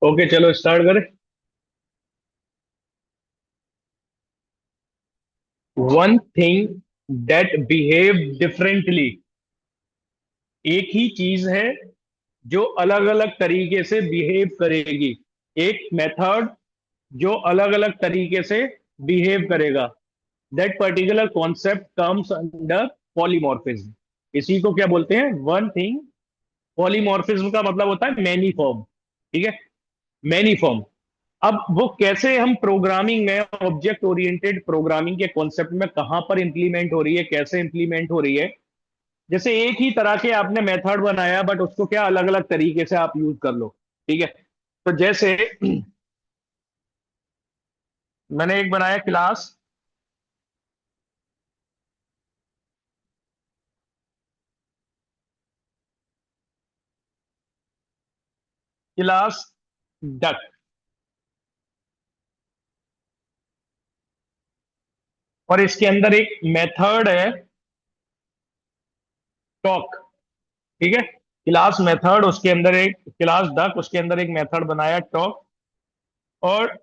Okay, चलो start करें। One thing that behave differently. एक ही चीज है जो अलग अलग तरीके से बिहेव करेगी। एक मेथड जो अलग अलग तरीके से बिहेव करेगा। That particular concept comes under polymorphism. इसी को क्या बोलते हैं? One thing. पॉलीमॉर्फिज्म का मतलब होता है मैनी फॉर्म। ठीक है, मैनी फॉर्म। अब वो कैसे हम प्रोग्रामिंग में, ऑब्जेक्ट ओरिएंटेड प्रोग्रामिंग के कॉन्सेप्ट में कहां पर इंप्लीमेंट हो रही है, कैसे इंप्लीमेंट हो रही है। जैसे एक ही तरह के आपने मेथड बनाया, बट उसको क्या अलग अलग तरीके से आप यूज कर लो। ठीक है, तो जैसे मैंने एक बनाया क्लास। Class duck. और इसके अंदर एक मेथड है टॉक। ठीक है, क्लास मेथड, उसके अंदर एक क्लास डक, उसके अंदर एक मेथड बनाया टॉक। और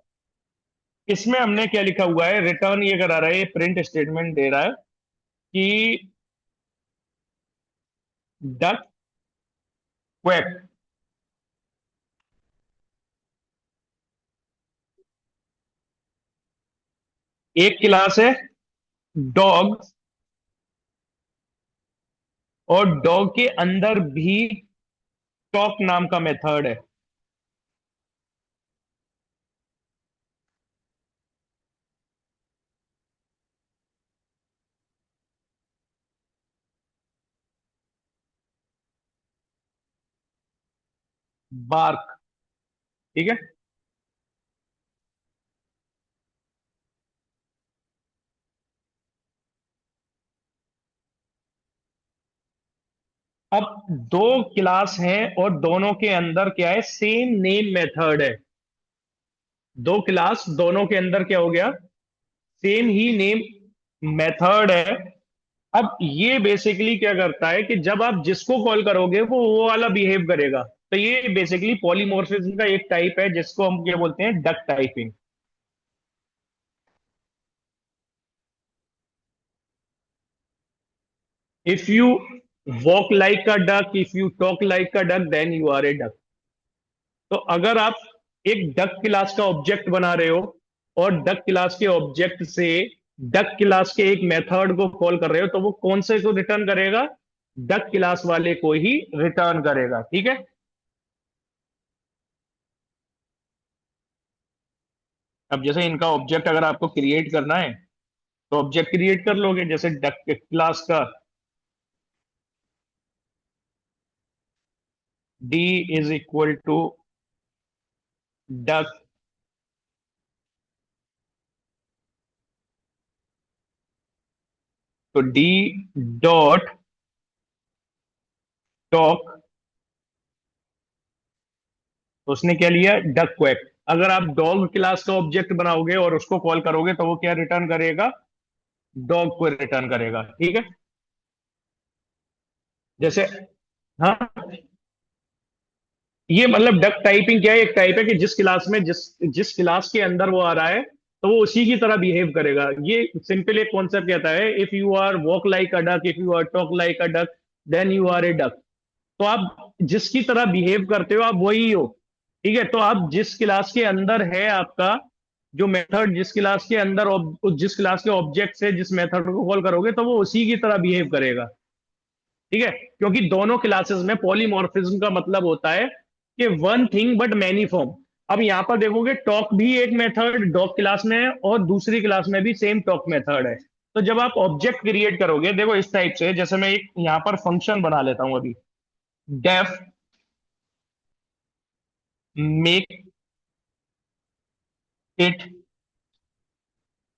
इसमें हमने क्या लिखा हुआ है? रिटर्न ये करा रहा है, प्रिंट स्टेटमेंट दे रहा है कि डक क्वेक। एक क्लास है डॉग, और डॉग के अंदर भी टॉक नाम का मेथड है। बार्क। ठीक है, अब दो क्लास हैं और दोनों के अंदर क्या है? सेम नेम मेथड है। दो क्लास, दोनों के अंदर क्या हो गया? सेम ही नेम मेथड है। अब ये बेसिकली क्या करता है कि जब आप जिसको कॉल करोगे वो वाला बिहेव करेगा। तो ये बेसिकली पॉलीमॉर्फिज्म का एक टाइप है, जिसको हम क्या बोलते हैं? Duck typing. If you walk like a duck, if you talk like a duck, then you are a duck. तो अगर आप एक डक क्लास का ऑब्जेक्ट बना रहे हो और डक क्लास के ऑब्जेक्ट से डक क्लास के एक मेथड को कॉल कर रहे हो, तो वो कौन से को रिटर्न करेगा? डक क्लास वाले को ही रिटर्न करेगा। ठीक है, अब जैसे इनका ऑब्जेक्ट अगर आपको क्रिएट करना है, तो ऑब्जेक्ट क्रिएट कर लोगे। जैसे डक क्लास का d is equal to duck, तो डी डॉट टॉक। तो उसने क्या लिया? Duck quack. अगर आप डॉग क्लास का ऑब्जेक्ट बनाओगे और उसको कॉल करोगे, तो वो क्या रिटर्न करेगा? डॉग को रिटर्न करेगा। ठीक है, जैसे, हाँ, ये मतलब डक टाइपिंग क्या है? एक टाइप है कि जिस क्लास में जिस जिस क्लास के अंदर वो आ रहा है, तो वो उसी की तरह बिहेव करेगा। ये सिंपल एक कॉन्सेप्ट कहता है, if you are walk like a duck, if you are talk like a duck, then you are a duck. तो आप जिसकी तरह बिहेव करते हो, आप वही हो। ठीक है, तो आप जिस क्लास के अंदर है आपका जो मेथड, जिस क्लास के अंदर जिस क्लास के ऑब्जेक्ट से जिस मेथड को कॉल करोगे, तो वो उसी की तरह बिहेव करेगा। ठीक है, क्योंकि दोनों क्लासेस में पॉलीमॉर्फिज्म का मतलब होता है कि one thing but many form. अब यहां पर देखोगे, टॉक भी एक मेथड डॉग क्लास में है और दूसरी क्लास में भी सेम टॉक मेथड है। तो जब आप ऑब्जेक्ट क्रिएट करोगे, देखो इस टाइप से, जैसे मैं एक यहां पर फंक्शन बना लेता हूं अभी। Def make it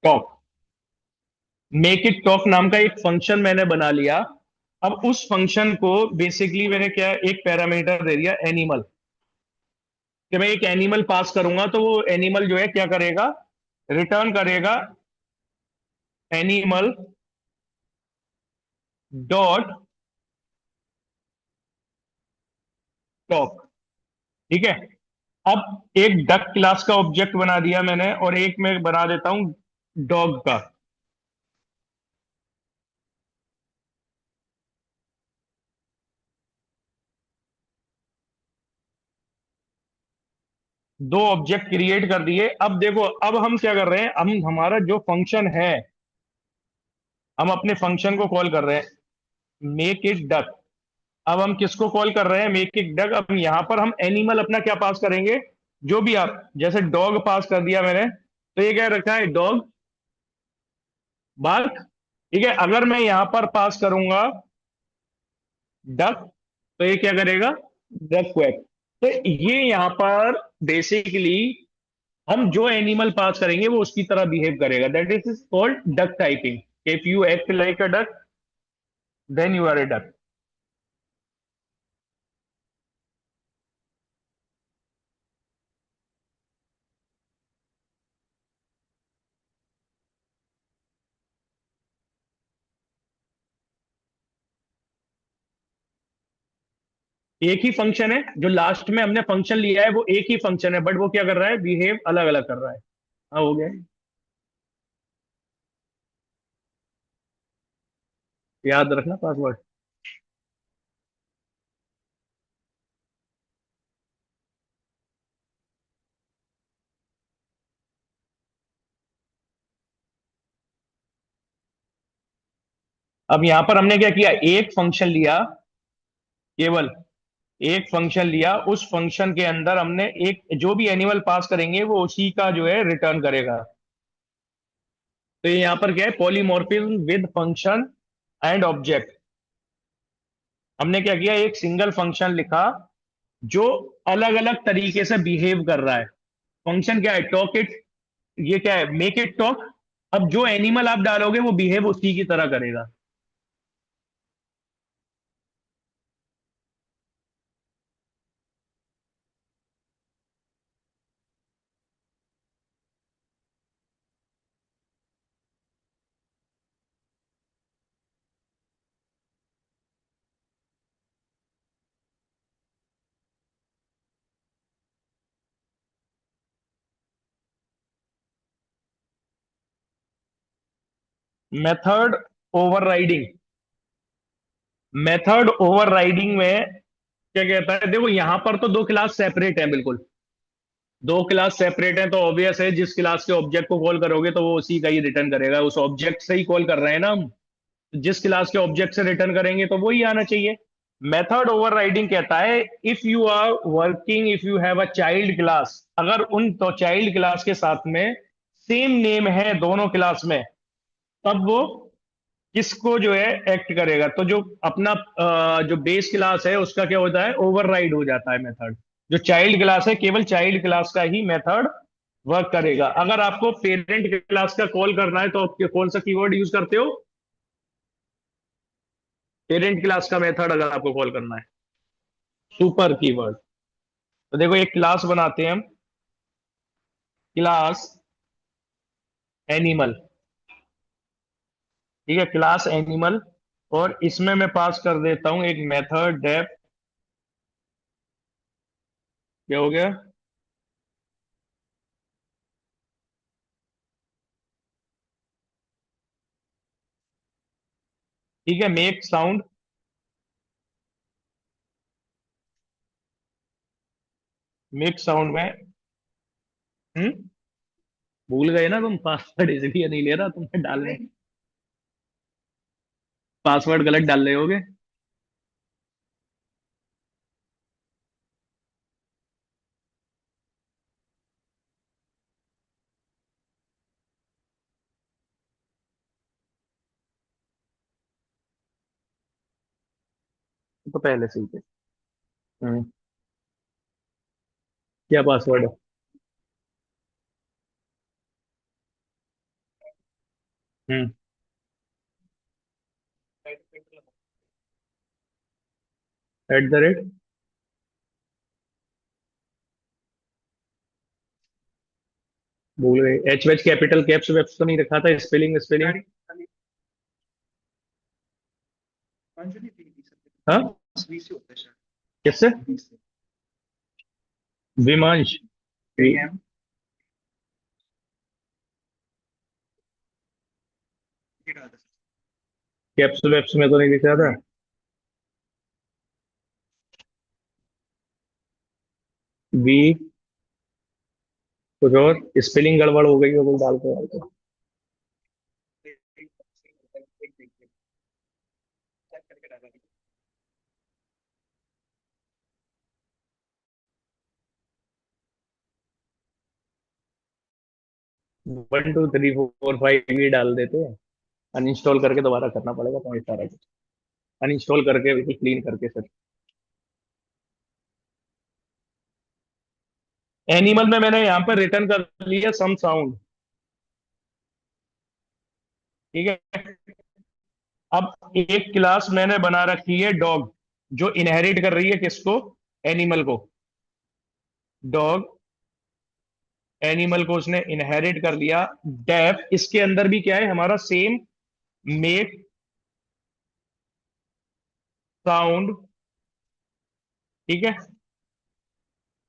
talk. Make it talk नाम का एक फंक्शन मैंने बना लिया। अब उस फंक्शन को बेसिकली मैंने क्या, एक पैरामीटर दे दिया एनिमल, कि मैं एक एनिमल पास करूंगा, तो वो एनिमल जो है क्या करेगा? रिटर्न करेगा एनिमल डॉट टॉक। ठीक है, अब एक डक क्लास का ऑब्जेक्ट बना दिया मैंने, और एक मैं बना देता हूं डॉग का। दो ऑब्जेक्ट क्रिएट कर दिए। अब देखो, अब हम क्या कर रहे हैं, हम हमारा जो फंक्शन है, हम अपने फंक्शन को कॉल कर रहे हैं मेक इट डक। अब हम किसको कॉल कर रहे हैं, मेक इट डक। अब यहां पर हम एनिमल अपना क्या पास करेंगे, जो भी आप, जैसे डॉग पास कर दिया मैंने, तो ये क्या रखा है, डॉग बार्क। ठीक है, अगर मैं यहां पर पास करूंगा डक, तो ये क्या करेगा, डक क्वैक। तो ये यहां पर बेसिकली हम जो एनिमल पास करेंगे वो उसकी तरह बिहेव करेगा, that is called duck typing. If you act like a duck, then you are a duck. एक ही फंक्शन है, जो लास्ट में हमने फंक्शन लिया है वो एक ही फंक्शन है, बट वो क्या कर रहा है, बिहेव अलग अलग कर रहा है। हाँ, हो गया। याद रखना पासवर्ड। अब यहां पर हमने क्या किया, एक फंक्शन लिया, केवल एक फंक्शन लिया, उस फंक्शन के अंदर हमने एक जो भी एनिमल पास करेंगे वो उसी का जो है रिटर्न करेगा। तो ये यहां पर क्या है, polymorphism with function and object. हमने क्या किया, एक सिंगल फंक्शन लिखा जो अलग अलग तरीके से बिहेव कर रहा है। फंक्शन क्या है, टॉक इट, ये क्या है, मेक इट टॉक। अब जो एनिमल आप डालोगे वो बिहेव उसी की तरह करेगा। Method overriding. मेथड ओवरराइडिंग में क्या कहता है, देखो यहां पर तो दो क्लास सेपरेट है, बिल्कुल दो क्लास सेपरेट है, तो ऑब्वियस है जिस क्लास के ऑब्जेक्ट को कॉल करोगे तो वो उसी का ही रिटर्न करेगा, उस ऑब्जेक्ट से ही कॉल कर रहे हैं ना हम। जिस क्लास के ऑब्जेक्ट से रिटर्न करेंगे तो वही आना चाहिए। मेथड ओवरराइडिंग कहता है, if you are working, if you have a child class, अगर उन तो चाइल्ड क्लास के साथ में सेम नेम है दोनों क्लास में, तब वो किसको जो है एक्ट करेगा, तो जो अपना जो बेस क्लास है उसका क्या होता है, ओवरराइड हो जाता है मेथड। जो चाइल्ड क्लास है, केवल चाइल्ड क्लास का ही मेथड वर्क करेगा। अगर आपको पेरेंट क्लास का कॉल करना है तो आप कौन सा कीवर्ड यूज करते हो, पेरेंट क्लास का मेथड अगर आपको कॉल करना है, सुपर कीवर्ड। तो देखो एक क्लास बनाते हैं हम, क्लास एनिमल। ठीक है, क्लास एनिमल, और इसमें मैं पास कर देता हूं एक मेथड डेफ। क्या हो गया, ठीक है, मेक साउंड। मेक साउंड में, हम्म, भूल गए ना तुम पासवर्ड, इसलिए नहीं ले रहा तुम्हें डालने। पासवर्ड गलत डाल रहे होगे। तो पहले से ही थे। हम्म, क्या पासवर्ड है। हम्म, @ भूल गए, एच वेच कैपिटल कैप्स वेप्स तो नहीं रखा था, स्पेलिंग स्पेलिंग। हाँ, किससे। विमांश। कैप्सूल वेप्स में तो नहीं दिख रहा था। बी। कुछ और स्पेलिंग गड़बड़ हो गई हो कोई डालते डालते। 1 2 3 4 5 ही डाल देते हैं। अनइंस्टॉल करके दोबारा करना पड़ेगा तो सारा कुछ। अनइंस्टॉल करके बिल्कुल क्लीन करके सर। एनिमल में मैंने यहाँ पर रिटर्न कर लिया सम साउंड। ठीक है। अब एक क्लास मैंने बना रखी है डॉग, जो इनहेरिट कर रही है किसको? एनिमल को। डॉग, एनिमल को उसने इनहेरिट कर लिया। डेफ, इसके अंदर भी क्या है हमारा सेम, मेक साउंड। ठीक है।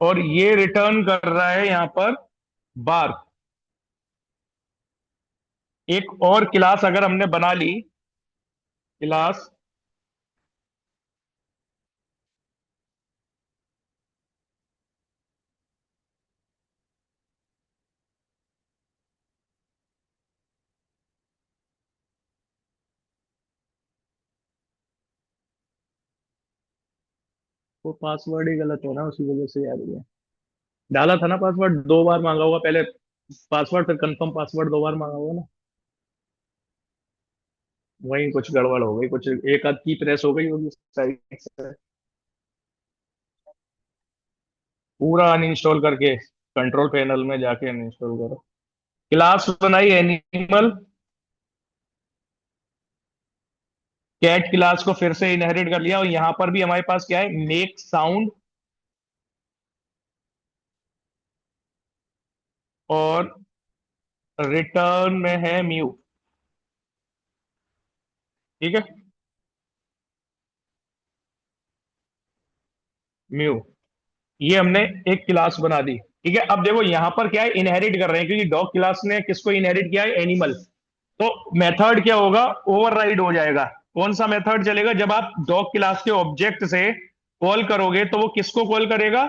और ये रिटर्न कर रहा है यहां पर बार। एक और क्लास अगर हमने बना ली, क्लास वो पासवर्ड ही गलत है ना, उसी वजह से आ रही है। डाला था ना पासवर्ड, 2 बार मांगा होगा पहले। पासवर्ड फिर कंफर्म पासवर्ड 2 बार मांगा होगा ना। वही कुछ गड़बड़ हो गई, कुछ एक आध की प्रेस हो गई होगी साइड से। पूरा अनइंस्टॉल करके कंट्रोल पैनल में जाके अनइंस्टॉल करो। क्लास बनाई एनिमल, कैट क्लास को फिर से इनहेरिट कर लिया, और यहां पर भी हमारे पास क्या है, मेक साउंड और रिटर्न में है म्यू। ठीक है। म्यू, ये हमने एक क्लास बना दी। ठीक है। अब देखो यहां पर क्या है, इनहेरिट कर रहे हैं क्योंकि डॉग क्लास ने किसको इनहेरिट किया है? एनिमल। तो मेथड क्या होगा? ओवरराइड हो जाएगा। कौन सा मेथड चलेगा? जब आप डॉग क्लास के ऑब्जेक्ट से कॉल करोगे तो वो किसको कॉल करेगा?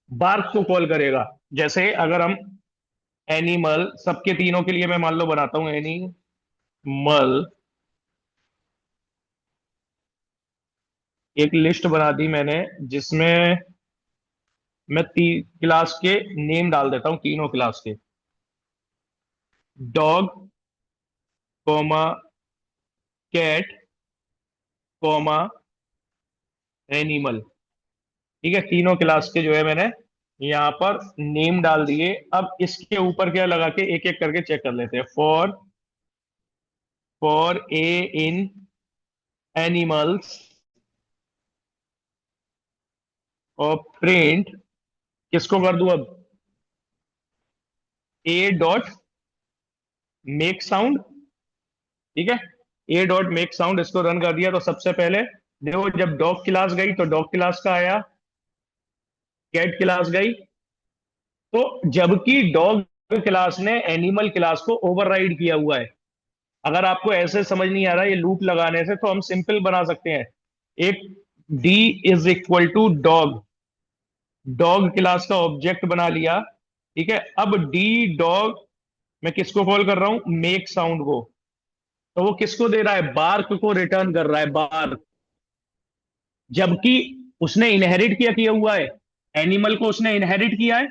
बार्क को कॉल करेगा। जैसे अगर हम एनिमल, सबके तीनों के लिए मैं मान लो बनाता हूं एनिमल, एक लिस्ट बना दी मैंने जिसमें मैं क्लास के नेम डाल देता हूं, तीनों क्लास के। Dog, comma, cat, comma, animal. ठीक है। तीनों क्लास के जो है मैंने यहाँ पर नेम डाल दिए। अब इसके ऊपर क्या लगा के एक एक करके चेक कर लेते हैं। फॉर ए इन एनिमल्स और प्रिंट, किसको कर दूं अब? ए डॉट मेक साउंड। ठीक है। ए डॉट मेक साउंड, इसको रन कर दिया तो सबसे पहले देखो, जब डॉग क्लास गई तो डॉग क्लास का आया, कैट क्लास गई। तो जबकि डॉग क्लास ने एनिमल क्लास को ओवरराइड किया हुआ है। अगर आपको ऐसे समझ नहीं आ रहा ये लूप लगाने से, तो हम सिंपल बना सकते हैं। एक d is equal to dog, dog class का ऑब्जेक्ट बना लिया। ठीक है। अब डी डॉग, मैं किसको कॉल कर रहा हूं? मेक साउंड को। तो वो किसको दे रहा है? बार्क को रिटर्न कर रहा है, बार्क। जबकि उसने इनहेरिट किया हुआ है, एनिमल को उसने इनहेरिट किया है।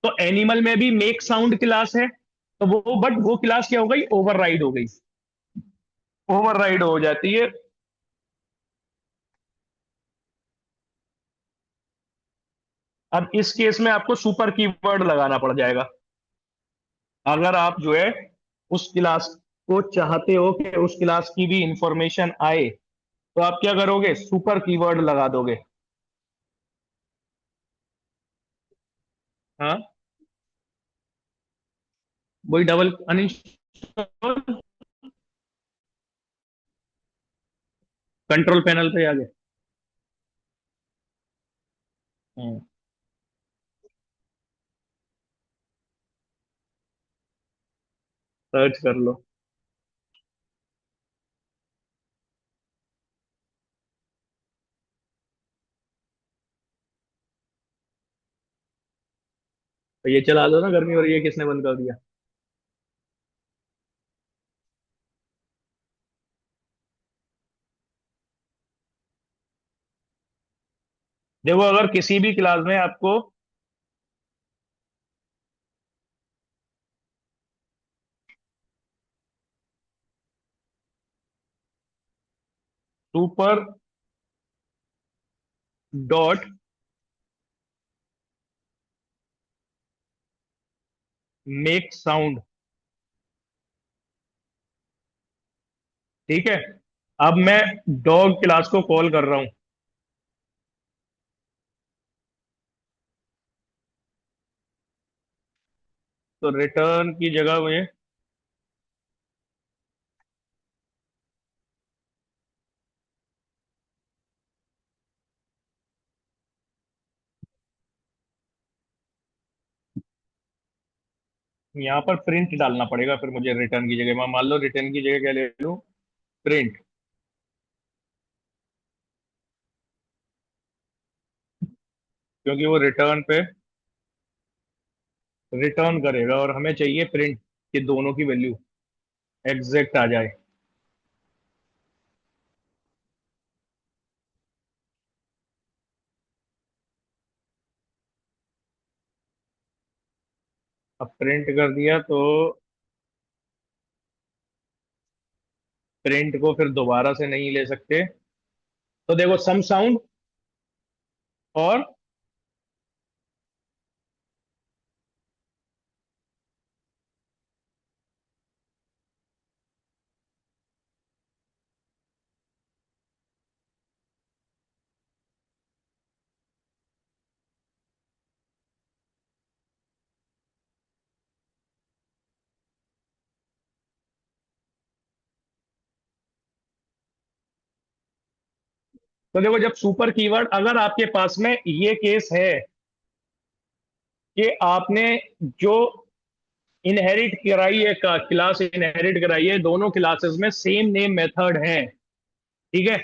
तो एनिमल में भी मेक साउंड क्लास है, तो वो बट वो क्लास क्या हो गई? ओवरराइड हो गई। ओवरराइड हो जाती है। अब इस केस में आपको सुपर कीवर्ड लगाना पड़ जाएगा। अगर आप जो है उस क्लास को चाहते हो कि उस क्लास की भी इंफॉर्मेशन आए, तो आप क्या करोगे? सुपर कीवर्ड लगा दोगे। हाँ, वही डबल अनइंस्टॉल, कंट्रोल पैनल पे आ गए। हम्म। सर्च कर लो। तो ये चला दो ना, गर्मी हो रही है, किसने बंद कर दिया? देखो, अगर किसी भी क्लास में आपको सुपर डॉट मेक साउंड, ठीक है। अब मैं डॉग क्लास को कॉल कर रहा हूं। तो रिटर्न की जगह में यहाँ पर प्रिंट डालना पड़ेगा, फिर मुझे रिटर्न की जगह, मैं मान लो रिटर्न की जगह क्या ले लूँ, प्रिंट। क्योंकि वो रिटर्न पे रिटर्न करेगा और हमें चाहिए प्रिंट, कि दोनों की वैल्यू एग्जैक्ट आ जाए। अब प्रिंट कर दिया तो प्रिंट को फिर दोबारा से नहीं ले सकते। तो देखो, सम साउंड और तो देखो, जब सुपर कीवर्ड, अगर आपके पास में ये केस है कि आपने जो इनहेरिट कराई है, का क्लास इनहेरिट कराई है, दोनों क्लासेस में सेम नेम मेथड है, ठीक है।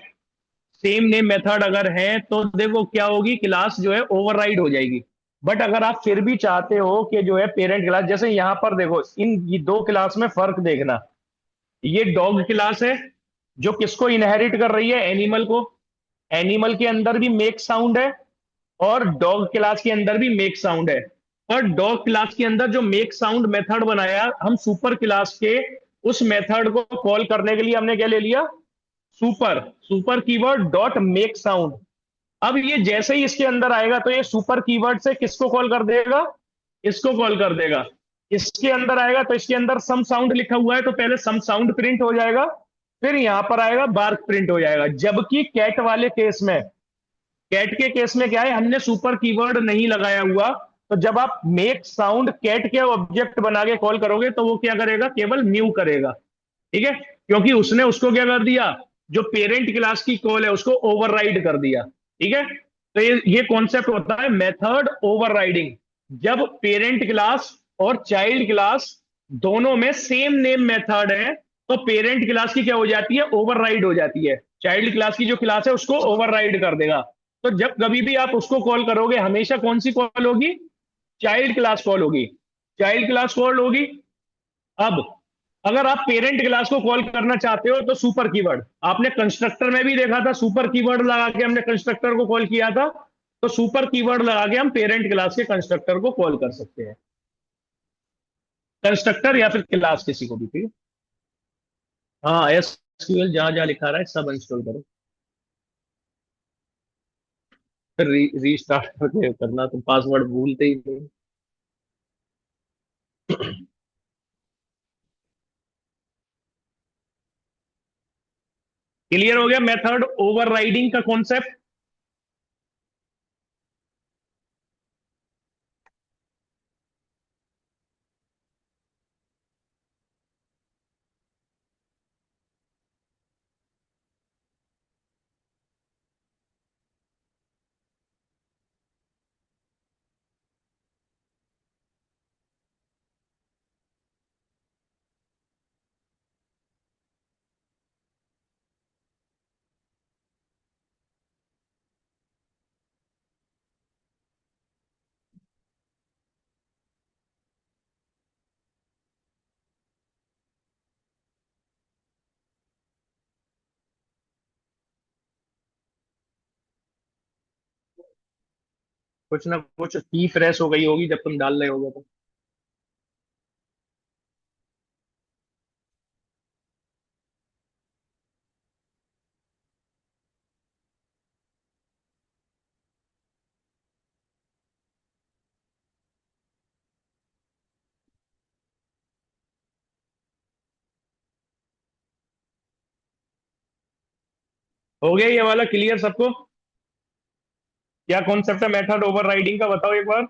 सेम नेम मेथड अगर है तो देखो क्या होगी, क्लास जो है ओवरराइड हो जाएगी। बट अगर आप फिर भी चाहते हो कि जो है पेरेंट क्लास, जैसे यहां पर देखो, इन ये दो क्लास में फर्क देखना। ये डॉग क्लास है जो किसको इनहेरिट कर रही है, एनिमल को। एनिमल के अंदर भी मेक साउंड है और डॉग क्लास के अंदर भी मेक साउंड है। और डॉग क्लास के अंदर जो मेक साउंड मेथड बनाया हम सुपर क्लास के, उस मेथड को कॉल करने के लिए हमने क्या ले लिया, super. Super keyword dot make sound. अब ये जैसे ही इसके अंदर आएगा तो ये सुपर कीवर्ड से किसको कॉल कर देगा, इसको कॉल कर देगा। इसके अंदर आएगा तो इसके अंदर सम साउंड लिखा हुआ है, तो पहले सम साउंड प्रिंट हो जाएगा, फिर यहां पर आएगा बार्क प्रिंट हो जाएगा। जबकि कैट वाले केस में, कैट के केस में क्या है, हमने सुपर कीवर्ड नहीं लगाया हुआ। तो जब आप मेक साउंड कैट के ऑब्जेक्ट बना के कॉल करोगे तो वो क्या करेगा, केवल म्यू करेगा, ठीक है। क्योंकि उसने उसको क्या कर दिया, जो पेरेंट क्लास की कॉल है उसको ओवरराइड कर दिया, ठीक है। तो ये कॉन्सेप्ट होता है मेथड ओवरराइडिंग। जब पेरेंट क्लास और चाइल्ड क्लास दोनों में सेम नेम मेथड है, तो पेरेंट क्लास की क्या हो जाती है, ओवरराइड हो जाती है। चाइल्ड क्लास की जो क्लास है उसको ओवरराइड कर देगा। तो जब कभी भी आप उसको कॉल करोगे, हमेशा कौन सी कॉल होगी, चाइल्ड क्लास कॉल होगी। चाइल्ड क्लास कॉल होगी। अब अगर आप पेरेंट क्लास को कॉल करना चाहते हो तो सुपर कीवर्ड, आपने कंस्ट्रक्टर में भी देखा था, सुपर कीवर्ड लगा के हमने कंस्ट्रक्टर को कॉल किया था। तो सुपर कीवर्ड लगा के हम पेरेंट क्लास के कंस्ट्रक्टर को कॉल कर सकते हैं। कंस्ट्रक्टर या फिर क्लास, किसी को भी, ठीक है। हाँ, एसक्यूएल जहां जहां लिखा रहा है सब इंस्टॉल करो, फिर रीस्टार्ट करके करना, तुम पासवर्ड भूलते ही नहीं। क्लियर हो गया मेथड ओवरराइडिंग का कॉन्सेप्ट। कुछ ना कुछ की प्रेस हो गई होगी जब तुम डाल रहे होगे तो। हो गया ये वाला क्लियर सबको? क्या कॉन्सेप्ट है मेथड ओवरराइडिंग का, बताओ एक बार।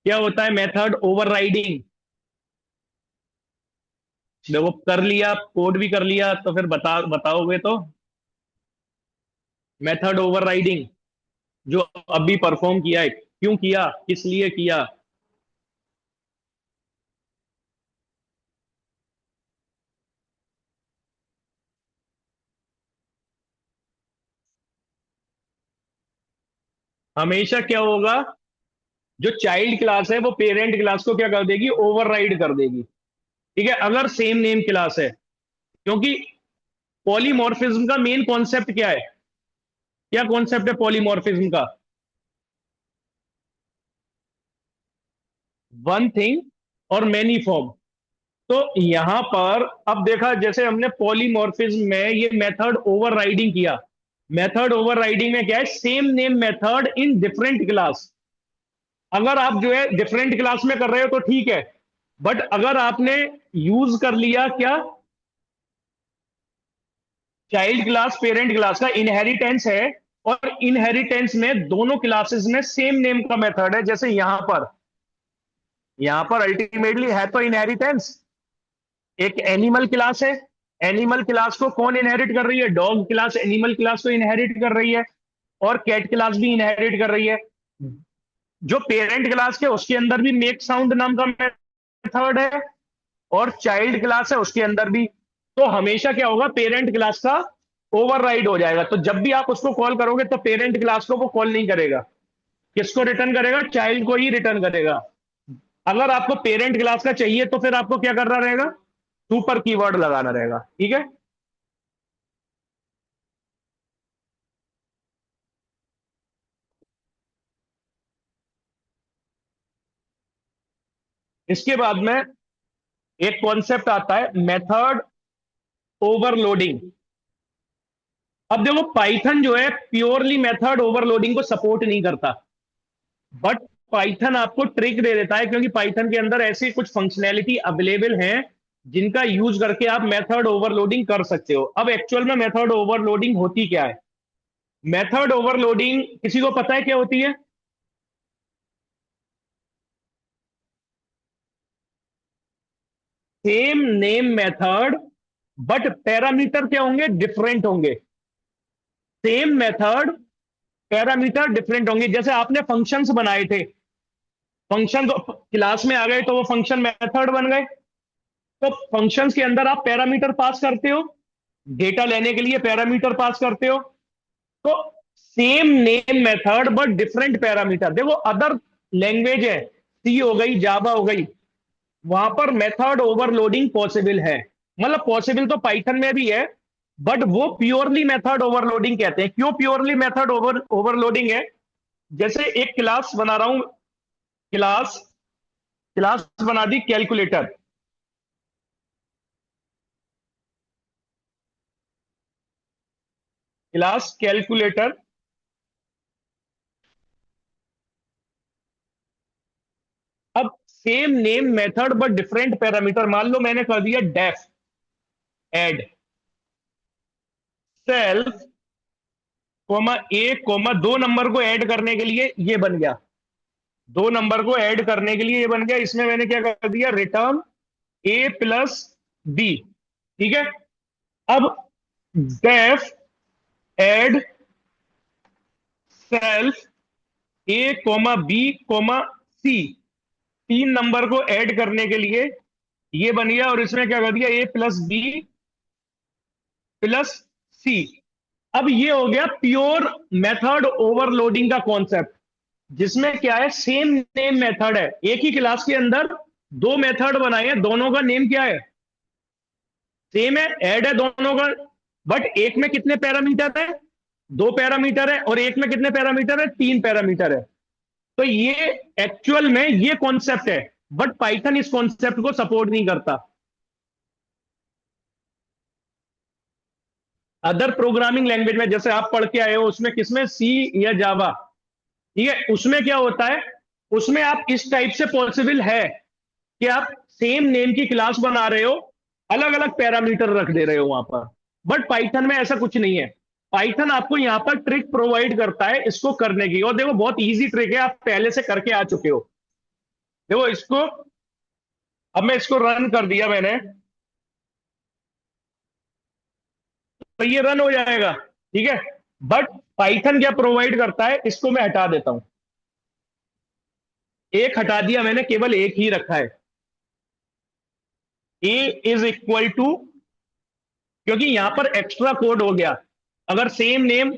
क्या होता है मेथड ओवरराइडिंग? देखो कर लिया, कोड भी कर लिया, तो फिर बताओगे तो। मेथड ओवरराइडिंग जो अभी परफॉर्म किया है, क्यों किया, किस लिए किया? हमेशा क्या होगा, जो चाइल्ड क्लास है वो पेरेंट क्लास को क्या कर देगी, ओवरराइड कर देगी। ठीक है, अगर सेम नेम क्लास है। क्योंकि पॉलीमॉर्फिज्म का मेन कॉन्सेप्ट क्या है? क्या कॉन्सेप्ट है पॉलीमॉर्फिज्म का? वन थिंग और मैनी फॉर्म। तो यहां पर अब देखा, जैसे हमने पॉलीमॉर्फिज्म में ये मेथड ओवरराइडिंग किया। मेथड ओवरराइडिंग में क्या है, same name method in different class. अगर आप जो है डिफरेंट क्लास में कर रहे हो तो ठीक है, बट अगर आपने यूज कर लिया क्या, चाइल्ड क्लास पेरेंट क्लास का इनहेरिटेंस है, और इनहेरिटेंस में दोनों क्लासेस में सेम नेम का मेथड है, जैसे यहां पर अल्टीमेटली है तो इनहेरिटेंस। एक एनिमल क्लास है, एनिमल क्लास को कौन इनहेरिट कर रही है, डॉग क्लास एनिमल क्लास को इनहेरिट कर रही है, और कैट क्लास भी इनहेरिट कर रही है। जो पेरेंट क्लास के उसके अंदर भी मेक साउंड नाम का मेथड है, और चाइल्ड क्लास है उसके अंदर भी। तो हमेशा क्या होगा, पेरेंट क्लास का ओवरराइड हो जाएगा। तो जब भी आप उसको कॉल करोगे तो पेरेंट क्लास को वो कॉल नहीं करेगा। किसको रिटर्न करेगा, चाइल्ड को ही रिटर्न करेगा। अगर आपको पेरेंट क्लास का चाहिए तो फिर आपको क्या करना रहेगा, सुपर कीवर्ड लगाना रहेगा। ठीक है। इसके बाद में एक कॉन्सेप्ट आता है मेथड ओवरलोडिंग। अब देखो पाइथन जो है प्योरली मेथड ओवरलोडिंग को सपोर्ट नहीं करता, बट पाइथन आपको ट्रिक दे देता है, क्योंकि पाइथन के अंदर ऐसी कुछ फंक्शनैलिटी अवेलेबल हैं जिनका यूज करके आप मेथड ओवरलोडिंग कर सकते हो। अब एक्चुअल में मेथड ओवरलोडिंग होती क्या है? मेथड ओवरलोडिंग किसी को पता है क्या होती है? Same name method, but parameter क्या होंगे, डिफरेंट होंगे। सेम मेथड, पैरामीटर डिफरेंट होंगे। जैसे आपने फंक्शंस बनाए थे, फंक्शन क्लास में आ गए तो वो फंक्शन मेथड बन गए। तो फंक्शंस के अंदर आप पैरामीटर पास करते हो, डेटा लेने के लिए पैरामीटर पास करते हो। तो same name method but different parameter. देखो अदर लैंग्वेज है, सी हो गई, जावा हो गई, वहां पर मेथड ओवरलोडिंग पॉसिबल है। मतलब पॉसिबल तो पाइथन में भी है, बट वो प्योरली मेथड ओवरलोडिंग कहते हैं। क्यों प्योरली मेथड ओवरलोडिंग है? जैसे एक क्लास बना रहा हूं, क्लास क्लास बना दी कैलकुलेटर। Class calculator. अब same name method but different parameter. मान लो मैंने कर दिया def add self comma a comma, दो नंबर को ऐड करने के लिए ये बन गया। दो नंबर को ऐड करने के लिए ये बन गया। इसमें मैंने क्या कर दिया, रिटर्न ए प्लस बी। ठीक है। अब def add self a comma b comma c, तीन नंबर को ऐड करने के लिए ये बन गया। और इसमें क्या कर दिया, ए प्लस बी प्लस सी। अब ये हो गया प्योर मेथड ओवरलोडिंग का कॉन्सेप्ट, जिसमें क्या है, सेम नेम मेथड है, एक ही क्लास के अंदर दो मेथड बनाए हैं, दोनों का नेम क्या है, सेम है, ऐड है दोनों का, बट एक में कितने पैरामीटर है, दो पैरामीटर है, और एक में कितने पैरामीटर है, तीन पैरामीटर है। तो ये एक्चुअल में ये कॉन्सेप्ट है, बट पाइथन इस कॉन्सेप्ट को सपोर्ट नहीं करता। अदर प्रोग्रामिंग लैंग्वेज में जैसे आप पढ़ के आए हो, उसमें किसमें, सी या जावा, ठीक है, उसमें क्या होता है, उसमें आप इस टाइप से पॉसिबल है कि आप सेम नेम की क्लास बना रहे हो, अलग अलग पैरामीटर रख दे रहे हो वहां पर, बट पाइथन में ऐसा कुछ नहीं है। पाइथन आपको यहां पर ट्रिक प्रोवाइड करता है इसको करने की, और देखो बहुत इजी ट्रिक है, आप पहले से करके आ चुके हो। देखो इसको, अब मैं इसको रन कर दिया मैंने, तो ये रन हो जाएगा, ठीक है। बट पाइथन क्या प्रोवाइड करता है, इसको मैं हटा देता हूं, एक हटा दिया मैंने, केवल एक ही रखा है, ए इज इक्वल टू, क्योंकि यहां पर एक्स्ट्रा कोड हो गया। अगर सेम नेम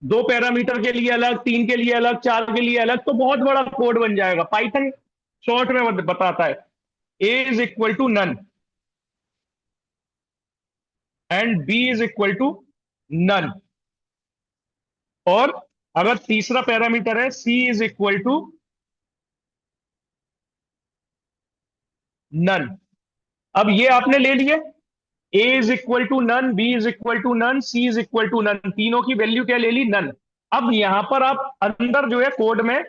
दो पैरामीटर के लिए अलग, तीन के लिए अलग, चार के लिए अलग, तो बहुत बड़ा कोड बन जाएगा। पाइथन शॉर्ट में बताता है, a is equal to none and b is equal to none, और अगर तीसरा पैरामीटर है, c is equal to none. अब ये आपने ले लिए, a is equal to none, b is equal to none, c is equal to none, तीनों की वैल्यू क्या ले ली, नन। अब यहां पर आप अंदर जो है कोड में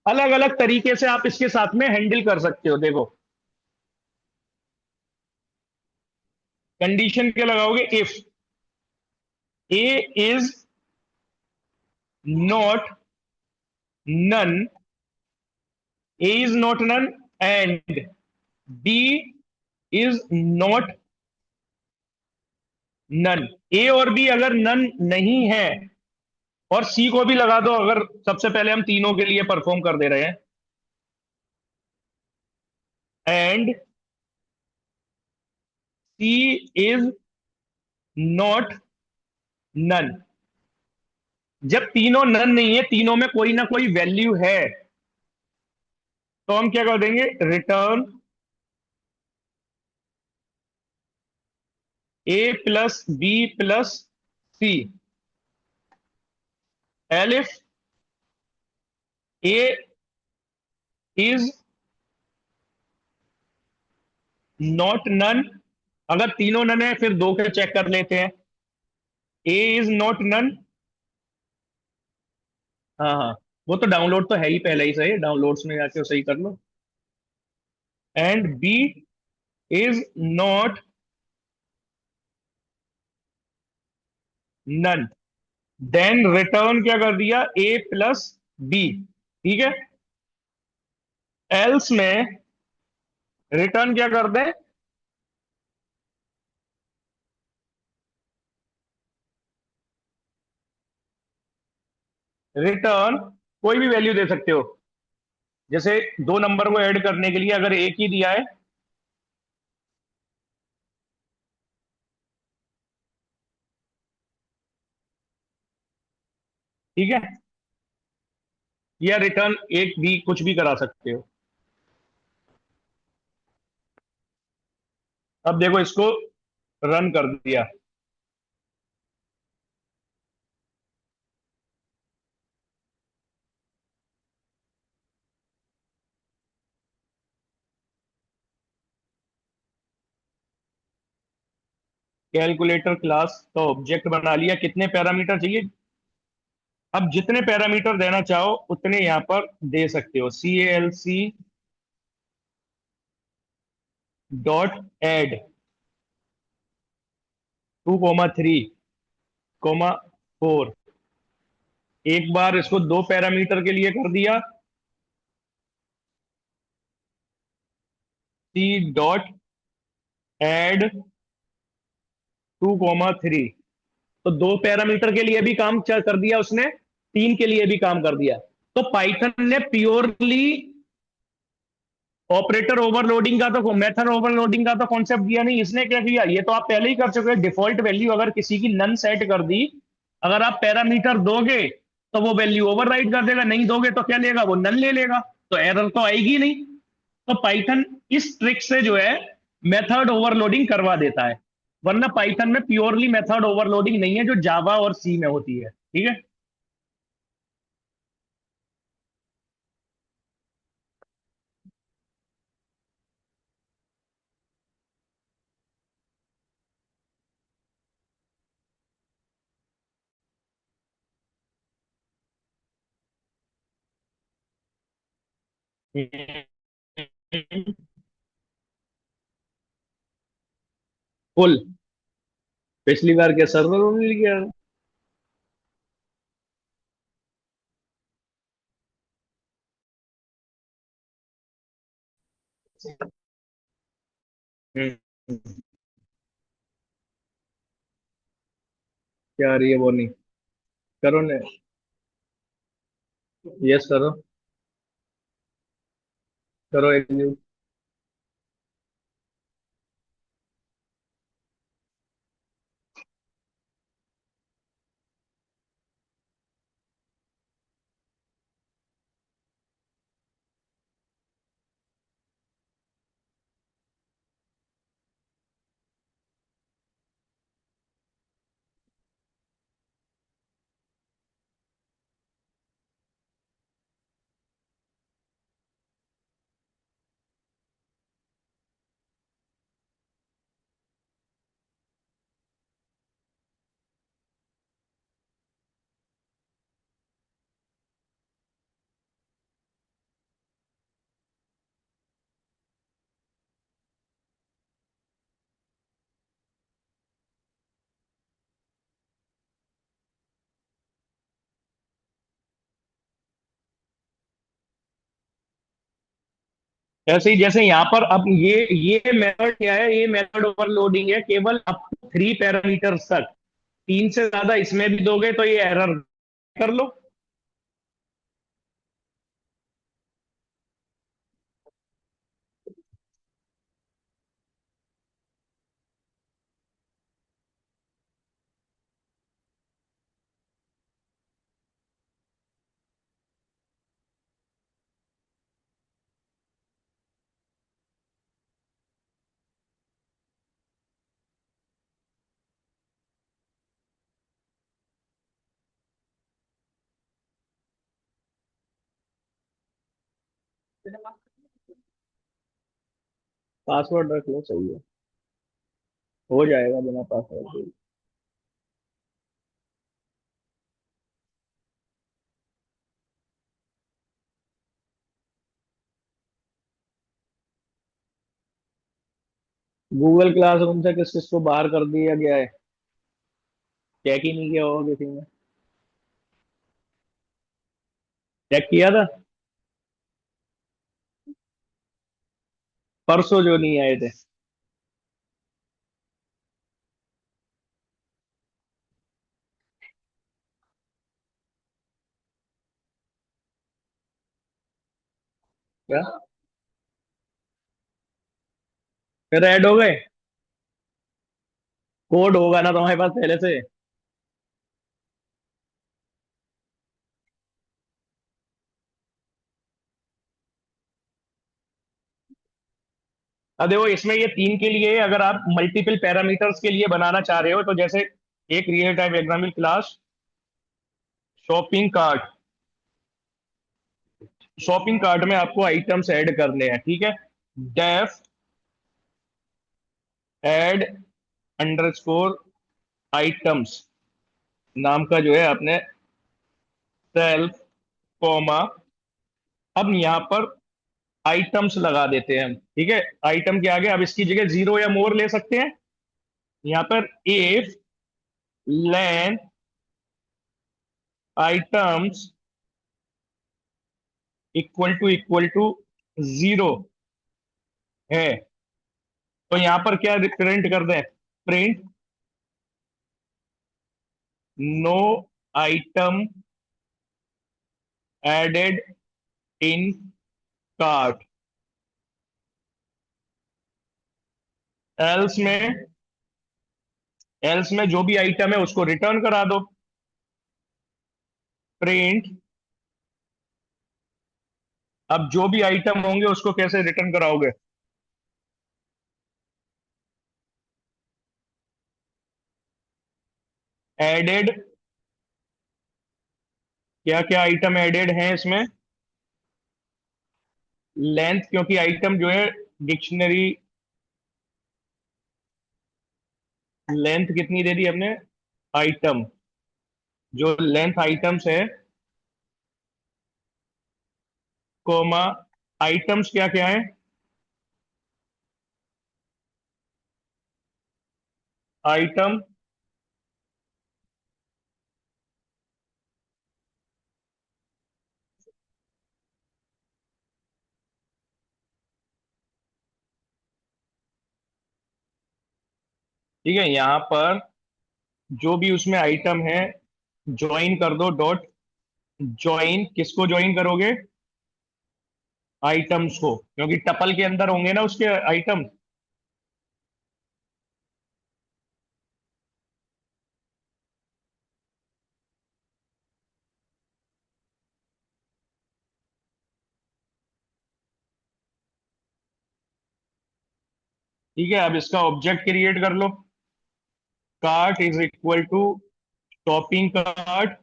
अलग अलग तरीके से आप इसके साथ में हैंडल कर सकते हो। देखो कंडीशन क्या लगाओगे, if a is not none, a is not none and b is not none, a और बी अगर नन नहीं है, और सी को भी लगा दो, अगर सबसे पहले हम तीनों के लिए परफॉर्म कर दे रहे हैं, and c is not none. जब तीनों नन नहीं है, तीनों में कोई ना कोई वैल्यू है, तो हम क्या कर देंगे, return a plus b plus c, elif a is not none, अगर तीनों नन है फिर दो के चेक कर लेते हैं, ए इज नॉट नन, हाँ हाँ, वो तो डाउनलोड तो है ही पहले ही, सही डाउनलोड्स में जाके सही कर लो, and b is not none, then return क्या कर दिया, ए प्लस बी, ठीक है। एल्स में रिटर्न क्या कर दें, रिटर्न कोई भी वैल्यू दे सकते हो, जैसे दो नंबर को ऐड करने के लिए अगर एक ही दिया है, ठीक है, या रिटर्न एक भी कुछ भी करा सकते हो। अब देखो इसको रन कर दिया, कैलकुलेटर क्लास का ऑब्जेक्ट बना लिया, कितने पैरामीटर चाहिए, अब जितने पैरामीटर देना चाहो उतने यहां पर दे सकते हो, c l c dot add 2,3,4, एक बार इसको दो पैरामीटर के लिए कर दिया, सी डॉट एड 2,3, तो दो पैरामीटर के लिए भी काम कर दिया उसने, तीन के लिए भी काम कर दिया। तो पाइथन ने प्योरली ऑपरेटर ओवरलोडिंग का तो, मेथड ओवरलोडिंग का तो कॉन्सेप्ट दिया नहीं, इसने क्या किया, ये तो आप पहले ही कर चुके हैं, डिफॉल्ट वैल्यू अगर किसी की नन सेट कर दी, अगर आप पैरामीटर दोगे तो वो वैल्यू ओवरराइड कर देगा, नहीं दोगे तो क्या लेगा, वो नल ले लेगा। तो एरर तो आएगी नहीं। तो पाइथन इस ट्रिक से जो है मेथड ओवरलोडिंग करवा देता है। वरना पाइथन में प्योरली मेथड ओवरलोडिंग नहीं है, जो जावा और सी में होती है। ठीक है। फुल। पिछली बार क्या सर्वर मिल गया? हम्म, क्या आ रही है वार्निंग? करो ने। यस करो। करो एक। ऐसे ही जैसे यहाँ पर अब ये मेथड क्या है, ये मेथड ओवरलोडिंग है केवल अप टू 3 पैरामीटर्स तक। 3 से ज्यादा इसमें भी दोगे तो ये एरर कर लो। पासवर्ड रख लो, सही है। हो जाएगा बिना पासवर्ड के। गूगल क्लासरूम से किस किस को बाहर कर दिया गया है? चेक ही नहीं किया होगा किसी ने। चेक किया था? परसों जो नहीं आए थे। क्या? फिर ऐड हो गए? कोड होगा ना तुम्हारे पास पहले से? अब देखो इसमें ये 3 के लिए, अगर आप मल्टीपल पैरामीटर्स के लिए बनाना चाह रहे हो तो जैसे एक real time example class shopping cart. Shopping cart में आपको आइटम्स ऐड करने हैं, ठीक है। डेफ ऐड अंडरस्कोर आइटम्स नाम का जो है आपने सेल्फ कॉमा। अब यहाँ पर आइटम्स लगा देते हैं हम, ठीक है। आइटम के आगे अब इसकी जगह जीरो या मोर ले सकते हैं। यहाँ पर if len items equal to zero है, तो यहाँ पर क्या प्रिंट कर दें? Print no item added in cart. Else में जो भी आइटम है उसको रिटर्न करा दो। प्रिंट, अब जो भी आइटम होंगे उसको कैसे रिटर्न कराओगे? एडेड, क्या क्या आइटम एडेड हैं इसमें? लेंथ, क्योंकि आइटम जो है डिक्शनरी, लेंथ कितनी दे दी हमने? आइटम, जो लेंथ आइटम्स है, कोमा, आइटम्स क्या क्या है? आइटम, ठीक है, यहाँ पर जो भी उसमें आइटम है ज्वाइन कर दो डॉट। ज्वाइन किसको ज्वाइन करोगे? आइटम्स को, क्योंकि टपल के अंदर होंगे ना उसके आइटम। ठीक है, अब इसका ऑब्जेक्ट क्रिएट कर लो। Cart is equal to shopping cart,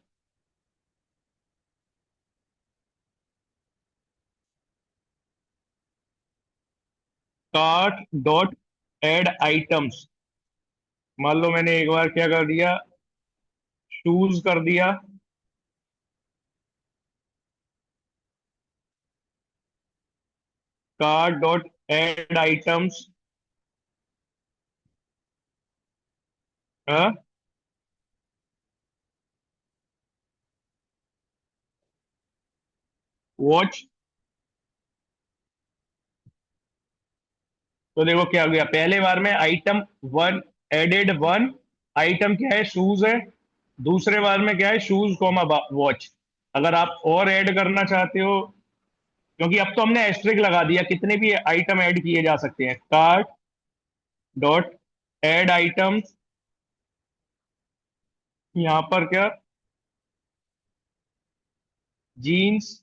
cart dot add items. मान लो मैंने एक बार क्या कर दिया, शूज कर दिया, cart dot add items, watch. तो देखो क्या हो गया, पहले बार में item one added one, item क्या है? शूज है। दूसरे बार में क्या है? Shoes comma watch. अगर आप और ऐड करना चाहते हो, क्योंकि अब तो हमने एस्ट्रिक लगा दिया, कितने भी आइटम ऐड किए जा सकते हैं। कार्ट डॉट एड आइटम्स, यहाँ पर क्या, जीन्स